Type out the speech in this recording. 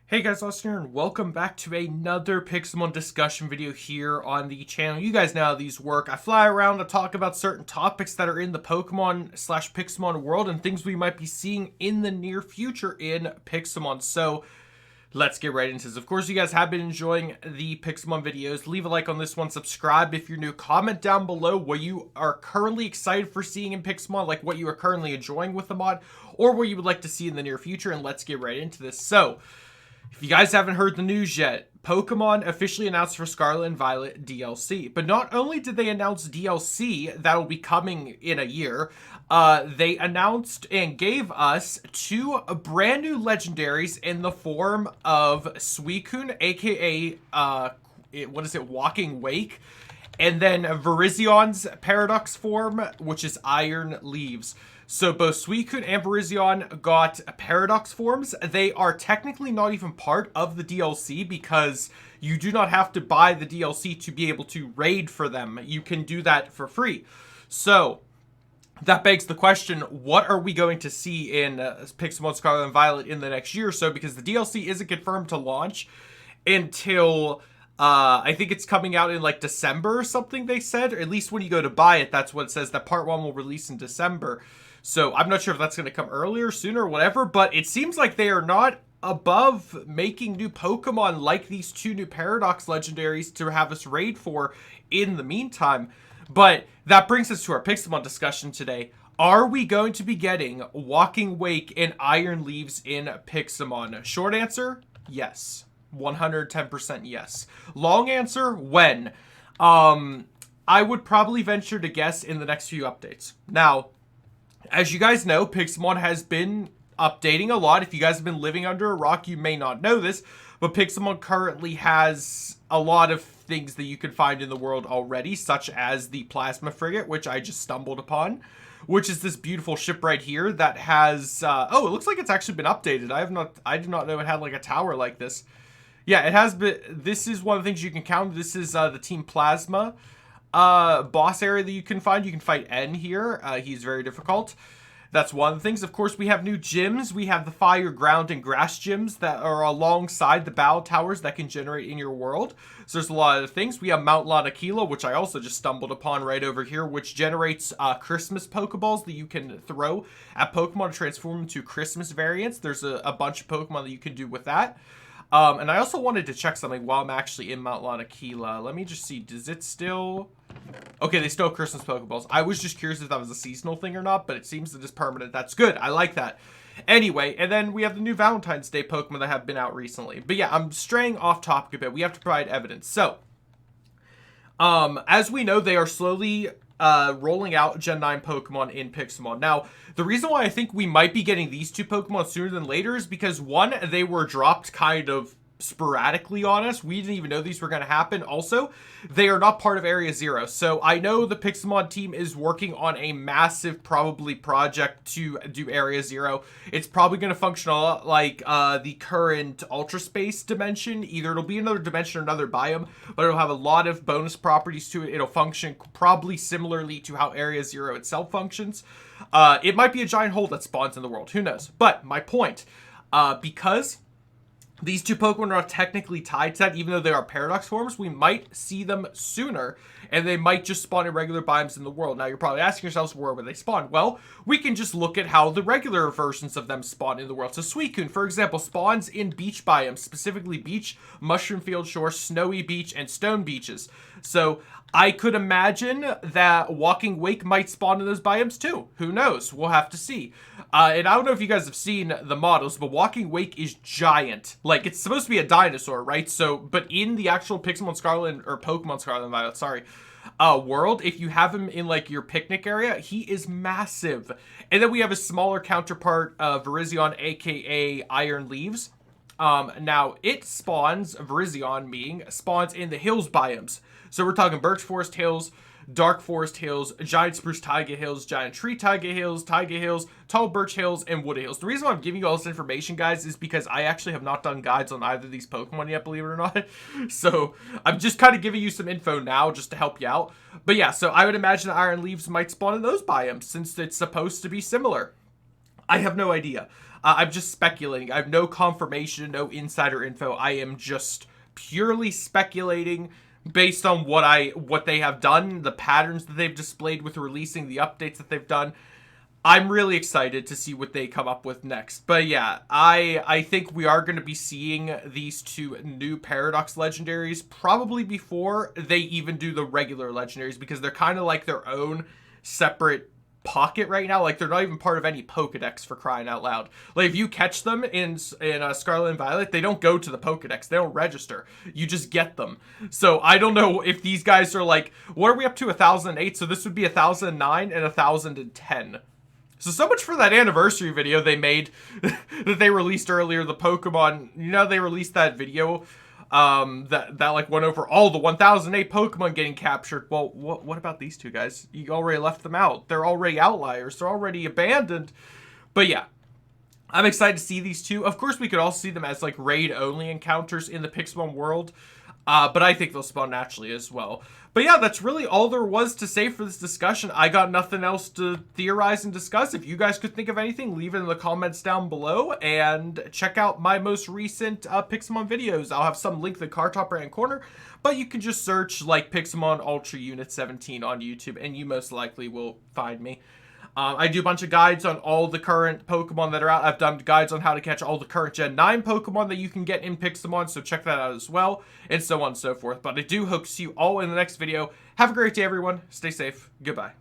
Hey guys, Austin here, and welcome back to another Pixelmon discussion video here on the channel. You guys know how these work. I fly around to talk about certain topics that are in the Pokemon/Pixelmon world and things we might be seeing in the near future in Pixelmon. So let's get right into this. Of course, you guys have been enjoying the Pixelmon videos. Leave a like on this one, subscribe if you're new. Comment down below what you are currently excited for seeing in Pixelmon, like what you are currently enjoying with the mod, or what you would like to see in the near future, and let's get right into this. So, if you guys haven't heard the news yet, Pokemon officially announced for Scarlet and Violet DLC. But not only did they announce DLC that'll be coming in a year, they announced and gave us two brand new legendaries in the form of Suicune, aka, Walking Wake, and then Virizion Paradox form, which is Iron Leaves. So both Suicune and Virizion got Paradox forms. They are technically not even part of the DLC because you do not have to buy the DLC to be able to raid for them. You can do that for free. So that begs the question, what are we going to see in Pixelmon Scarlet and Violet in the next year or so? Because the DLC isn't confirmed to launch until... I think it's coming out in like December or something, they said. Or at least when you go to buy it, that's what it says, that part 1 will release in December. So I'm not sure if that's going to come earlier, sooner, or whatever. But it seems like they are not above making new Pokemon like these two new Paradox legendaries to have us raid for in the meantime. But that brings us to our Pixelmon discussion today. Are we going to be getting Walking Wake and Iron Leaves in Pixelmon? Short answer, yes. 110% yes. Long answer, when? I would probably venture to guess in the next few updates. Now, as you guys know, Pixelmon has been updating a lot. If you guys have been living under a rock, you may not know this, but Pixelmon currently has a lot of things that you can find in the world already, such as the Plasma Frigate, which I just stumbled upon, which is this beautiful ship right here that has, it looks like it's actually been updated. I did not know it had like a tower like this. Yeah, it has been. This is one of the things you can count. This is the Team Plasma boss area that you can find. You can fight N here. He's very difficult. That's one of the things. Of course, we have new gyms. We have the fire, ground, and grass gyms that are alongside the battle towers that can generate in your world. So there's a lot of things. We have Mount Lanakila, which I also just stumbled upon right over here, which generates Christmas Pokeballs that you can throw at Pokemon to transform into Christmas variants. There's a bunch of Pokemon that you can do with that. And I also wanted to check something while I'm actually in Mount Lanakila. Let me just see. Does it still... Okay, they still have Christmas Pokeballs. I was just curious if that was a seasonal thing or not, but it seems that it's permanent. That's good. I like that. Anyway, and then we have the new Valentine's Day Pokemon that have been out recently. But yeah, I'm straying off topic a bit. We have to provide evidence. So, as we know, they are slowly... rolling out Gen 9 Pokemon in Pixelmon. Now, the reason why I think we might be getting these two Pokemon sooner than later is because, one, they were dropped kind of sporadically on us. We didn't even know these were going to happen. Also, they are not part of Area Zero. So I know the Pixelmon team is working on a massive, probably, project to do Area Zero. It's probably going to function a lot like the current Ultra Space dimension. Either it'll be another dimension or another biome, but it'll have a lot of bonus properties to it. It'll function probably similarly to how Area Zero itself functions. It might be a giant hole that spawns in the world. Who knows? But my point, because... these two Pokemon are not technically tied to that, even though they are Paradox forms. We might see them sooner, and they might just spawn in regular biomes in the world. Now, you're probably asking yourselves, where would they spawn? Well, we can just look at how the regular versions of them spawn in the world. So, Suicune, for example, spawns in beach biomes, specifically beach, mushroom field shore, snowy beach, and stone beaches. So, I could imagine that Walking Wake might spawn in those biomes too. Who knows? We'll have to see. And I don't know if you guys have seen the models, but Walking Wake is giant. Like, it's supposed to be a dinosaur, right? So, but in the actual Pokemon Scarlet and Violet, sorry, world, if you have him in, like, your picnic area, he is massive. And then we have a smaller counterpart, Virizion, aka Iron Leaves. Now, it spawns, Virizion spawns in the hills biomes. So we're talking Birch Forest Hills, Dark Forest Hills, Giant Spruce Taiga Hills, Giant Tree Taiga Hills, Tall Birch Hills, and Wood Hills. The reason why I'm giving you all this information, guys, is because I actually have not done guides on either of these Pokemon yet, believe it or not. So I'm just kind of giving you some info now just to help you out. But yeah, so I would imagine Iron Leaves might spawn in those biomes since it's supposed to be similar. I have no idea. I'm just speculating. I have no confirmation, no insider info. I am just purely speculating based on what they have done, the patterns that they've displayed with releasing the updates that they've done. I'm really excited to see what they come up with next. But yeah, I think we are going to be seeing these two new Paradox legendaries probably before they even do the regular legendaries, because they're kind of like their own separate pocket right now. Like, they're not even part of any Pokedex, for crying out loud. Like, if you catch them in Scarlet and Violet, they don't go to the Pokedex. They don't register. You just get them. So I don't know if these guys are like, what are we up to, 1008? So this would be 1009 and 1010. So much for that anniversary video they made that they released earlier, the Pokemon. You know, they released that video that like went over all the 1008 Pokemon getting captured. Well, what about these two guys? You already left them out. They're already outliers. They're already abandoned. But yeah, I'm excited to see these two. Of course, we could also see them as like raid-only encounters in the Pixelmon world. But I think they'll spawn naturally as well. But yeah, that's really all there was to say for this discussion. I got nothing else to theorize and discuss. If you guys could think of anything, leave it in the comments down below. And check out my most recent Pixelmon videos. I'll have some link in the card top right-hand corner. But you can just search like Pixelmon Ultra Unit 17 on YouTube, and you most likely will find me. I do a bunch of guides on all the current Pokemon that are out. I've done guides on how to catch all the current Gen 9 Pokemon that you can get in Pixelmon, so check that out as well, and so on and so forth. But I do hope to see you all in the next video. Have a great day, everyone. Stay safe. Goodbye.